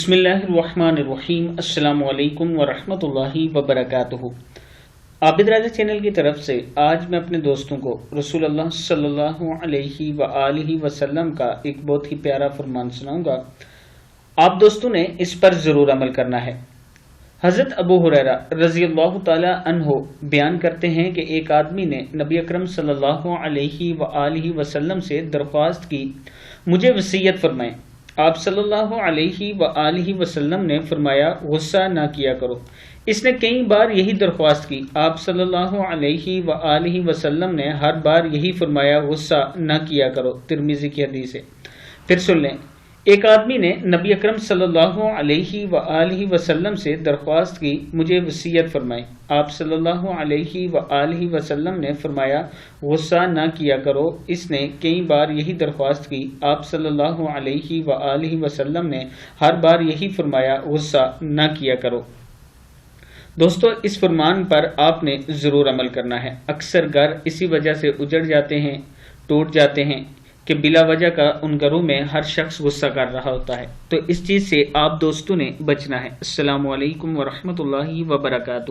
بسم اللہ الرحمن الرحیم۔ السلام علیکم ورحمۃ اللہ وبرکاتہ۔ عابد راجہ چینل کی طرف سے آج میں اپنے دوستوں کو رسول اللہ صلی اللہ علیہ وآلہ وسلم کا ایک بہت ہی پیارا فرمان سناؤں گا۔ آپ دوستوں نے اس پر ضرور عمل کرنا ہے۔ حضرت ابو ہریرہ رضی اللہ تعالی عنہ بیان کرتے ہیں کہ ایک آدمی نے نبی اکرم صلی اللہ علیہ وآلہ وسلم سے درخواست کی، مجھے وصیت فرمائیں۔ آپ صلی اللہ علیہ وآلہ وسلم نے فرمایا، غصہ نہ کیا کرو۔ اس نے کئی بار یہی درخواست کی، آپ صلی اللہ علیہ وآلہ وسلم نے ہر بار یہی فرمایا، غصہ نہ کیا کرو۔ ترمذی کی حدیث ہے۔ پھر سن لیں، ایک آدمی نے نبی اکرم صلی اللہ علیہ وآلہ وسلم سے درخواست کی، مجھے وصیت فرمائیں۔ آپ صلی اللہ علیہ وآلہ وسلم نے فرمایا، غصہ نہ کیا کرو۔ اس نے کئی بار یہی درخواست کی، آپ صلی اللہ علیہ وآلہ وسلم نے ہر بار یہی فرمایا، غصہ نہ کیا کرو۔ دوستو، اس فرمان پر آپ نے ضرور عمل کرنا ہے۔ اکثر گھر اسی وجہ سے اجڑ جاتے ہیں، ٹوٹ جاتے ہیں کہ بلا وجہ کا ان گھروں میں ہر شخص غصہ کر رہا ہوتا ہے۔ تو اس چیز سے آپ دوستوں نے بچنا ہے۔ السلام علیکم ورحمۃ اللہ وبرکاتہ۔